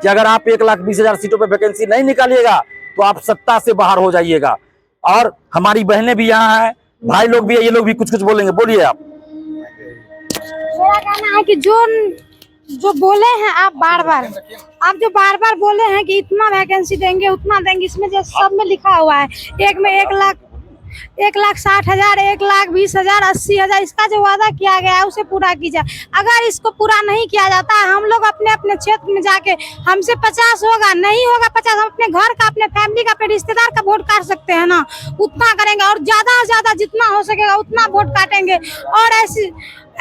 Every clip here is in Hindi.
कि अगर आप 1,20,000 सीटों पे वैकेंसी नहीं निकालिएगा तो आप सत्ता से बाहर हो जाइएगा। और हमारी बहनें भी यहाँ हैं, भाई लोग भी है, ये लोग भी कुछ कुछ बोलेंगे। बोलिए आप। मेरा कहना है कि जो बोले हैं आप बार बार बोले हैं कि इतना वैकेंसी देंगे उतना देंगे, इसमें जो सब में लिखा हुआ है एक में 1,60,000, 1,20,000, 80,000, इसका जो वादा किया गया है उसे पूरा कीजिए। अगर इसको पूरा नहीं किया जाता है, हम लोग अपने अपने क्षेत्र में जाके हमसे 50 होगा, नहीं होगा 50, हम अपने घर का, अपने फैमिली का, अपने रिश्तेदार का वोट काट सकते हैं ना, उतना करेंगे और ज्यादा से ज्यादा जितना हो सकेगा उतना वोट काटेंगे। और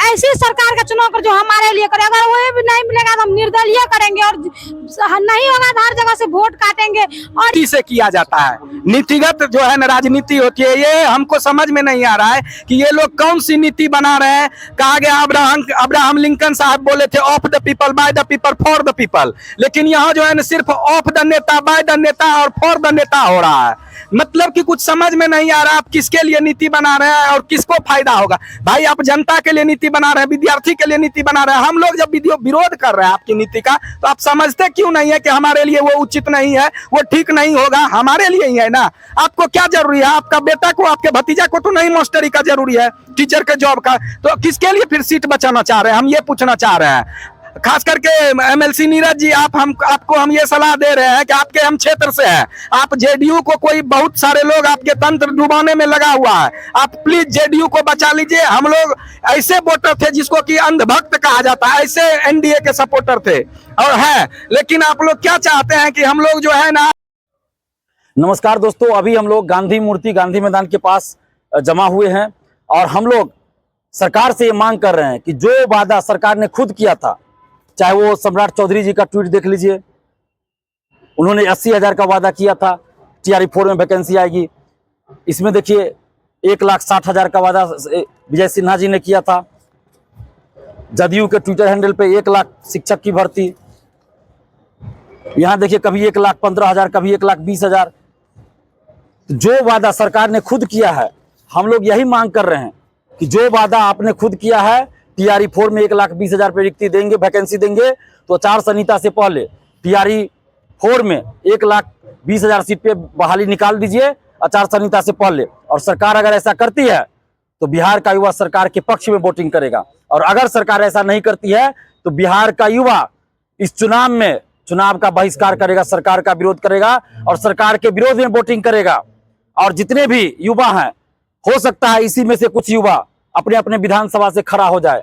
ऐसी सरकार का चुनाव कर जो हमारे लिए करे। अगर वो भी नहीं मिलेगा तो हम निर्दलीय करेंगे और नहीं होगा तो हर जगह से वोट काटेंगे। और से किया जाता है नीतिगत जो है ना राजनीति होती है, ये हमको समझ में नहीं आ रहा है कि ये लोग कौन सी नीति बना रहे हैं। कहा गया अब्राहम लिंकन साहब बोले थे of the people, by the people, for the people, लेकिन यहाँ जो है ना सिर्फ ऑफ द नेता, बाय द नेता और फॉर द नेता हो रहा है। मतलब कि कुछ समझ में नहीं आ रहा आप किसके लिए नीति बना रहे हैं और किसको फायदा होगा। भाई आप जनता के लिए नीति बना रहे हैं, विद्यार्थी के लिए नीति बना रहे हैं। हम लोग जब विरोध कर रहे हैं आपकी नीति का, तो आप समझते क्यों नहीं है कि हमारे लिए वो उचित नहीं है, वो ठीक नहीं होगा, हमारे लिए ही है ना। आपको क्या जरूरी है, आपका बेटा को, आपके भतीजा को तो नहीं मास्टरी का जरूरी है, टीचर के जॉब का, तो किसके लिए फिर सीट बचाना चाह रहे हैं, हम ये पूछना चाह रहे हैं। खास करके एमएलसी नीरज जी, आपको हम ये सलाह दे रहे हैं कि आपके हम क्षेत्र से हैं, आप जेडीयू को, कोई बहुत सारे लोग आपके तंत्र डुबाने में लगा हुआ है, आप प्लीज जेडीयू को बचा लीजिए। हम लोग ऐसे वोटर थे जिसको कि अंधभक्त कहा जाता है, ऐसे एनडीए के सपोर्टर थे और हैं, लेकिन आप लोग क्या चाहते हैं कि हम लोग जो है ना। नमस्कार दोस्तों, अभी हम लोग गांधी मूर्ति, गांधी मैदान के पास जमा हुए हैं और हम लोग सरकार से ये मांग कर रहे हैं कि जो वादा सरकार ने खुद किया था, चाहे वो सम्राट चौधरी जी का ट्वीट देख लीजिए, उन्होंने 80,000 का वादा किया था TRE4 में वैकेंसी आएगी। इसमें देखिए 1,60,000 का वादा विजय सिन्हा जी ने किया था। जदयू के ट्विटर हैंडल पे 1 लाख शिक्षक की भर्ती, यहाँ देखिए कभी 1,15,000, कभी 1,20,000। जो वादा सरकार ने खुद किया है, हम लोग यही मांग कर रहे हैं कि जो वादा आपने खुद किया है, TRE4 में 1,20,000 पे रिक्ति देंगे, वैकेंसी देंगे, तो आचार संहिता से पहले TRE4 में 1,20,000 सीट पे बहाली निकाल दीजिए आचार संहिता से पहले। और सरकार अगर ऐसा करती है तो बिहार का युवा सरकार के पक्ष में वोटिंग करेगा, और अगर सरकार ऐसा नहीं करती है तो बिहार का युवा इस चुनाव का बहिष्कार करेगा, सरकार का विरोध करेगा और सरकार के विरोध में वोटिंग करेगा। और जितने भी युवा हैं, हो सकता है इसी में से कुछ युवा अपने अपने विधानसभा से खड़ा हो जाए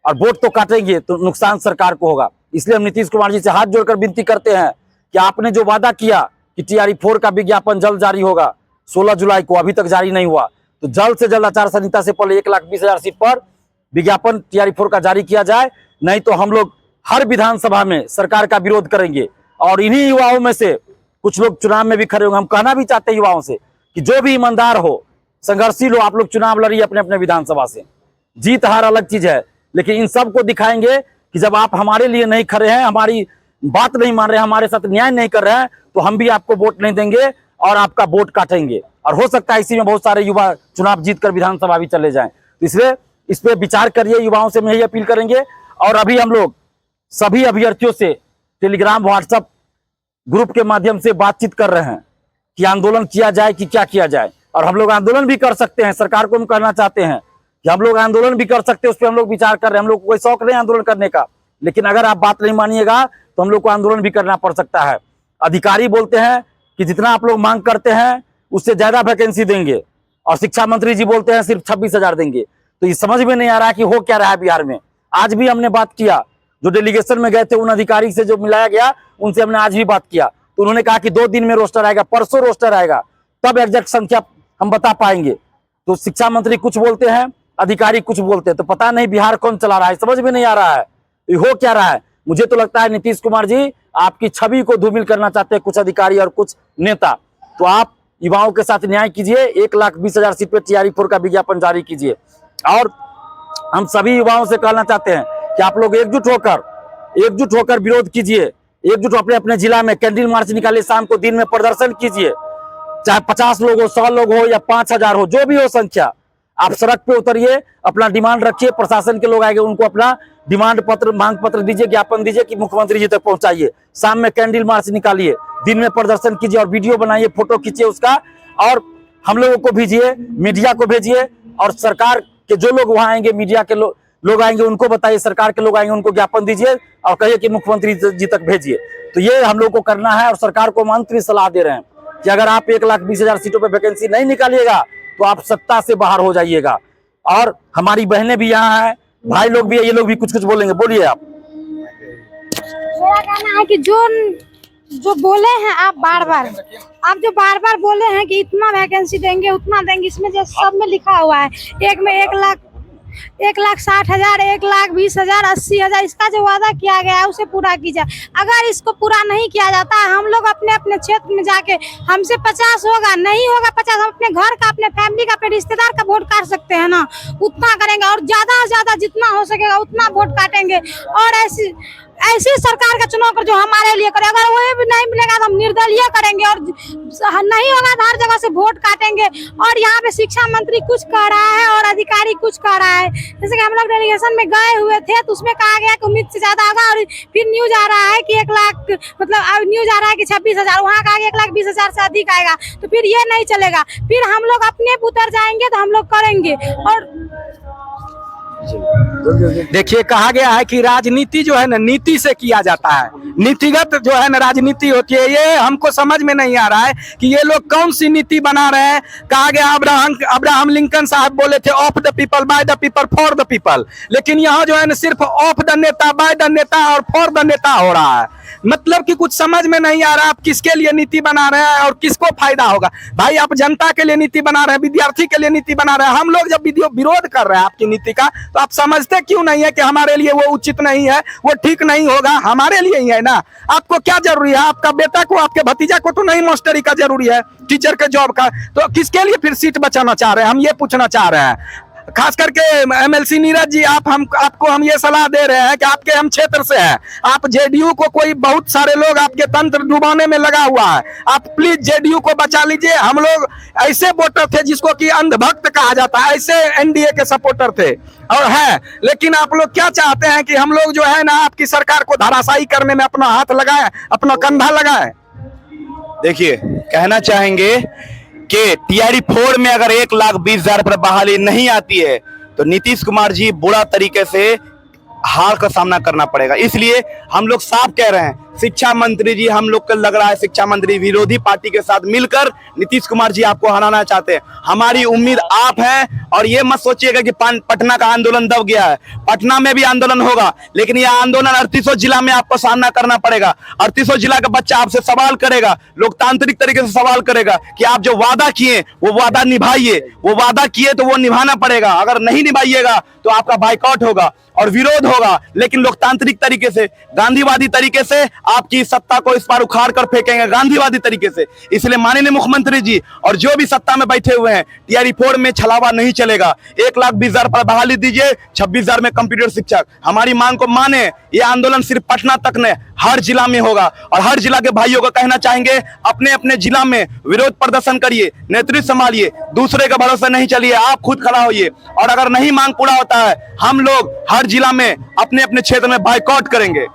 और वोट तो काटेंगे, तो नुकसान सरकार को होगा। इसलिए हम नीतीश कुमार जी से हाथ जोड़कर विनती करते हैं कि आपने जो वादा किया कि TRE4 का विज्ञापन जल्द जारी होगा, 16 जुलाई को, अभी तक जारी नहीं हुआ, तो जल्द से जल्द आचार संहिता से पहले 1,20,000 सीट पर विज्ञापन TRE4 का जारी किया जाए। नहीं तो हम लोग हर विधानसभा में सरकार का विरोध करेंगे और इन्हीं युवाओं में से कुछ लोग चुनाव में भी खड़े होंगे। हम कहना भी चाहते हैं युवाओं से कि जो भी ईमानदार हो, संघर्षशील हो, आप लोग चुनाव लड़िए अपने अपने विधानसभा से। जीत हार अलग चीज है, लेकिन इन सबको दिखाएंगे कि जब आप हमारे लिए नहीं खड़े हैं, हमारी बात नहीं मान रहे हैं, हमारे साथ न्याय नहीं कर रहे हैं, तो हम भी आपको वोट नहीं देंगे और आपका वोट काटेंगे। और हो सकता है इसी में बहुत सारे युवा चुनाव जीतकर विधानसभा भी चले जाएं। तो इसलिए इस पे विचार करिए, युवाओं से हम यही अपील करेंगे। और अभी हम लोग सभी अभ्यर्थियों से टेलीग्राम, व्हाट्सएप ग्रुप के माध्यम से बातचीत कर रहे हैं कि आंदोलन किया जाए कि क्या किया जाए। और हम लोग आंदोलन भी कर सकते हैं, सरकार को हम कहना चाहते हैं कि हम लोग आंदोलन भी कर सकते हैं, उस पर हम लोग विचार कर रहे हैं। हम लोग को कोई शौक नहीं आंदोलन करने का, लेकिन अगर आप बात नहीं मानिएगा तो हम लोग को आंदोलन भी करना पड़ सकता है। अधिकारी बोलते हैं कि जितना आप लोग मांग करते हैं उससे ज्यादा वैकेंसी देंगे, और शिक्षा मंत्री जी बोलते हैं सिर्फ 26,000 देंगे। तो ये समझ में नहीं आ रहा है कि हो क्या रहा है बिहार में। आज भी हमने बात किया, जो डेलीगेशन में गए थे उन अधिकारी से जो मिलाया गया, उनसे हमने आज भी बात किया, तो उन्होंने कहा कि 2 दिन में रोस्टर आएगा, परसों रोस्टर आएगा, तब एग्जैक्ट संख्या हम बता पाएंगे। तो शिक्षा मंत्री कुछ बोलते हैं, अधिकारी कुछ बोलते हैं, तो पता नहीं बिहार कौन चला रहा है, समझ में नहीं आ रहा है ये हो क्या रहा है। मुझे तो लगता है नीतीश कुमार जी आपकी छवि को धूमिल करना चाहते हैं कुछ अधिकारी और कुछ नेता। तो आप युवाओं के साथ न्याय कीजिए, 1,20,000 सीट पे TRE4 का विज्ञापन जारी कीजिए। और हम सभी युवाओं से कहना चाहते हैं कि आप लोग एकजुट होकर विरोध कीजिए, एकजुट अपने अपने जिला में कैंडल मार्च निकालिए, शाम को दिन में प्रदर्शन कीजिए, चाहे 50 लोग हो, 100 लोग हो या 5,000 हो, जो भी हो संख्या, आप सड़क पे उतरिए, अपना डिमांड रखिए, प्रशासन के लोग आएंगे उनको अपना डिमांड पत्र, मांग पत्र दीजिए, ज्ञापन दीजिए कि मुख्यमंत्री जी तक पहुंचाइए। शाम में कैंडल मार्च निकालिए, दिन में प्रदर्शन कीजिए और वीडियो बनाइए, फोटो खींचिए उसका, और हम लोगों को भेजिए, मीडिया को भेजिए, और सरकार के जो लोग वहां आएंगे, मीडिया के लोग आएंगे, उनको बताइए, सरकार के लोग आएंगे, उनको ज्ञापन दीजिए और कहिए कि मुख्यमंत्री जी तक भेजिए। तो ये हम लोग को करना है। और सरकार को मंत्री सलाह दे रहे हैं कि अगर आप 1,20,000 सीटों पे वैकेंसी नहीं निकालिएगा तो आप सत्ता से बाहर हो जाइएगा। और हमारी बहनें भी यहाँ हैं, भाई लोग भी है, ये लोग भी कुछ बोलेंगे। बोलिए आप। मेरा कहना है कि जो बोले हैं आप बार बार बोले हैं कि इतना वैकेंसी देंगे, उतना देंगे, इसमें जो सब में लिखा हुआ है, एक में 1,60,000, 1,20,000, 80,000, इसका जो वादा किया गया है उसे पूरा कीजिए। अगर इसको पूरा नहीं किया जाता है, हम लोग अपने अपने क्षेत्र में जाके, हमसे 50 होगा, नहीं होगा 50, हम अपने घर का, अपने फैमिली का, अपने रिश्तेदार का वोट काट सकते हैं ना, उतना करेंगे। और ज्यादा से ज्यादा जितना हो सकेगा उतना वोट काटेंगे। और ऐसी सरकार का चुनाव कर जो हमारे लिए करे। अगर वो भी नहीं मिलेगा तो हम निर्दलीय करेंगे, और नहीं होगा तो हर जगह से वोट काटेंगे। और यहाँ पे शिक्षा मंत्री कुछ कह रहा है और अधिकारी कुछ कह रहा है। जैसे कि हम लोग डेलीगेशन में गए हुए थे तो उसमें कहा गया कि उम्मीद से ज्यादा होगा, और फिर न्यूज आ रहा है कि 1 लाख, मतलब न्यूज आ रहा है कि 26,000, वहाँ कहा गया 1,20,000 से अधिक आएगा। तो फिर ये नहीं चलेगा, फिर हम लोग अपने उतर जाएंगे तो हम लोग करेंगे। और देखिए, कहा गया है कि राजनीति जो है ना नीति से किया जाता है, नीतिगत जो है ना राजनीति होती है। ये हमको समझ में नहीं आ रहा है कि ये लोग कौन सी नीति बना रहे हैं। कहा गया अब्राहम लिंकन साहब बोले थे of the people, by the people, for the people, लेकिन यहाँ जो है ना सिर्फ ऑफ द नेता, बाय द नेता और फॉर द नेता हो रहा है। मतलब कि कुछ समझ में नहीं आ रहा आप किसके लिए नीति बना रहे हैं और किसको फायदा होगा। भाई आप जनता के लिए नीति बना रहे हैं, विद्यार्थी के लिए नीति बना रहे हैं। हम लोग जब विरोध कर रहे हैं आपकी नीति का, तो आप समझते क्यों नहीं है कि हमारे लिए वो उचित नहीं है, वो ठीक नहीं होगा, हमारे लिए ही है ना। आपको क्या जरूरी है? आपका बेटा को, आपके भतीजा को तो नहीं मास्टरी का जरूरी है, टीचर के जॉब का, तो किसके लिए फिर सीट बचाना चाह रहे हैं? हम ये पूछना चाह रहे हैं। खास करके एमएलसी नीरज जी, आपको हम ये सलाह दे रहे हैं कि आपके हम क्षेत्र से हैं, आप जेडीयू को, कोई बहुत सारे लोग आपके तंत्र डुबाने में लगा हुआ है, आप प्लीज जेडीयू को बचा लीजिए। हम लोग ऐसे वोटर थे जिसको कि अंधभक्त कहा जाता है, ऐसे एनडीए के सपोर्टर थे और हैं। लेकिन आप लोग क्या चाहते हैं कि हम लोग जो है ना आपकी सरकार को धराशायी करने में अपना हाथ लगाएं, अपना कंधा लगाएं। देखिए, कहना चाहेंगे कि टीआरई 4 में अगर 1,20,000 पर बहाली नहीं आती है तो नीतीश कुमार जी बुरा तरीके से हार का सामना करना पड़ेगा। इसलिए हम लोग साफ कह रहे हैं, शिक्षा मंत्री जी, हम लोग को लग रहा है शिक्षा मंत्री विरोधी पार्टी के साथ मिलकर नीतीश कुमार जी आपको हराना चाहते हैं। हमारी उम्मीद आप हैं, और ये मत सोचिएगा कि पटना का आंदोलन दब गया है। पटना में भी आंदोलन होगा, लेकिन यह आंदोलन 38 जिला में आपको सामना करना पड़ेगा। 38 जिला का बच्चा आपसे सवाल करेगा, लोकतांत्रिक तरीके से सवाल करेगा कि आप जो वादा किए वो वादा निभाइए। वो वादा किए तो वो निभाना पड़ेगा, अगर नहीं निभाइएगा तो आपका बाइकआउट होगा और विरोध होगा, लेकिन लोकतांत्रिक तरीके से, गांधीवादी तरीके से आपकी सत्ता को इस बार उखाड़ कर फेंकेंगे, गांधीवादी तरीके से। इसलिए माननीय मुख्यमंत्री जी और जो भी सत्ता में बैठे हुए हैं, टीआरई 4 में छलावा नहीं चलेगा। 1,20,000 पर बहाली दीजिए, 26,000 में कंप्यूटर शिक्षक। हमारी मांग को माने। ये आंदोलन सिर्फ पटना तक नहीं, हर जिला में होगा। और हर जिला के भाइयों को कहना चाहेंगे, अपने अपने जिला में विरोध प्रदर्शन करिए, नेतृत्व संभालिए, दूसरे का भरोसा नहीं चलिए, आप खुद खड़ा होइए। और अगर नहीं मांग पूरा होता है, हम लोग हर जिला में अपने अपने क्षेत्र में बाइकआउट करेंगे।